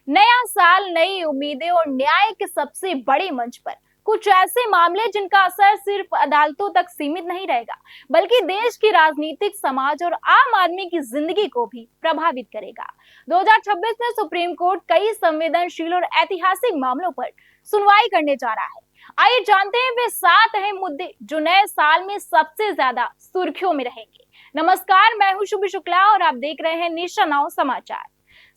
नया साल, नई उम्मीदें और न्याय के सबसे बड़े मंच पर कुछ ऐसे मामले जिनका असर सिर्फ अदालतों तक सीमित नहीं रहेगा, बल्कि देश की राजनीतिक, समाज और आम आदमी की जिंदगी को भी प्रभावित करेगा। 2026 में सुप्रीम कोर्ट कई संवेदनशील और ऐतिहासिक मामलों पर सुनवाई करने जा रहा है। आइए जानते हैं वे 7 अहम मुद्दे जो नए साल में सबसे ज्यादा सुर्खियों में रहेंगे। नमस्कार, मैं हूं शुभ शुक्ला और आप देख रहे हैं नेशन नाउ समाचार।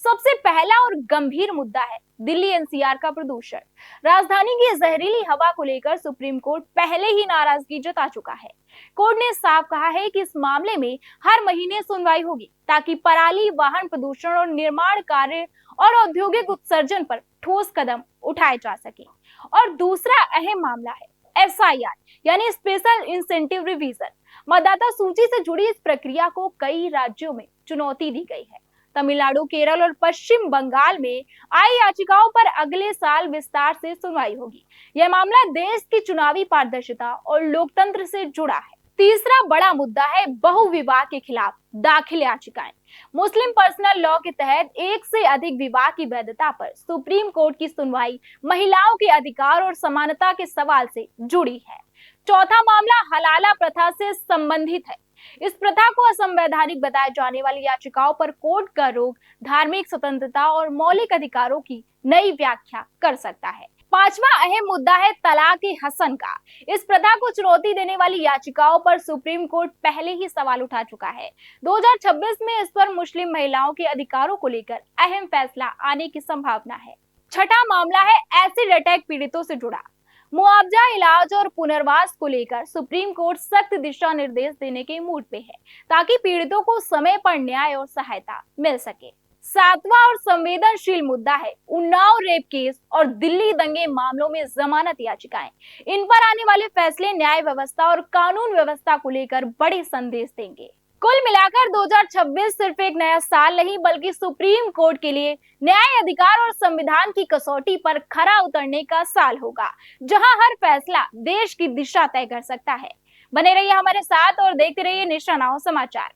सबसे पहला और गंभीर मुद्दा है दिल्ली एनसीआर का प्रदूषण। राजधानी की जहरीली हवा को लेकर सुप्रीम कोर्ट पहले ही नाराजगी जता चुका है। कोर्ट ने साफ कहा है कि इस मामले में हर महीने सुनवाई होगी ताकि पराली, वाहन प्रदूषण और निर्माण कार्य और औद्योगिक उत्सर्जन पर ठोस कदम उठाए जा सके। और दूसरा अहम मामला है एसआईआर यानी स्पेशल इंसेंटिव रिवीजन। मतदाता सूची से जुड़ी इस प्रक्रिया को कई राज्यों में चुनौती दी गई है। तमिलनाडु, केरल और पश्चिम बंगाल में आई याचिकाओं पर अगले साल विस्तार से सुनवाई होगी। यह मामला देश की चुनावी पारदर्शिता और लोकतंत्र से जुड़ा है। तीसरा बड़ा मुद्दा है बहुविवाह के खिलाफ दाखिल याचिकाएं। मुस्लिम पर्सनल लॉ के तहत एक से अधिक विवाह की वैधता पर सुप्रीम कोर्ट की सुनवाई महिलाओं के अधिकार और समानता के सवाल से जुड़ी है। चौथा मामला हलाला प्रथा से संबंधित है। इस प्रथा को असंवैधानिक बताए जाने वाली याचिकाओं पर कोर्ट का रुख धार्मिक स्वतंत्रता और मौलिक अधिकारों की नई व्याख्या कर सकता है। पांचवा अहम मुद्दा है तलाक ए हसन का। इस प्रथा को चुनौती देने वाली याचिकाओं पर सुप्रीम कोर्ट पहले ही सवाल उठा चुका है। 2026 में इस पर मुस्लिम महिलाओं के अधिकारों को लेकर अहम फैसला आने की संभावना है। छठा मामला है एसिड अटैक पीड़ितों से जुड़ा। मुआवजा, इलाज और पुनर्वास को लेकर सुप्रीम कोर्ट सख्त दिशा निर्देश देने के मूड पे है ताकि पीड़ितों को समय पर न्याय और सहायता मिल सके। सातवां और संवेदनशील मुद्दा है उन्नाव रेप केस और दिल्ली दंगे मामलों में जमानत याचिकाएं। इन पर आने वाले फैसले न्याय व्यवस्था और कानून व्यवस्था को लेकर बड़े संदेश देंगे। कुल मिलाकर 2026 सिर्फ एक नया साल नहीं बल्कि सुप्रीम कोर्ट के लिए न्याय, अधिकार और संविधान की कसौटी पर खरा उतरने का साल होगा, जहां हर फैसला देश की दिशा तय कर सकता है। बने रहिए हमारे साथ और देखते रहिए नेशन नाउ समाचार।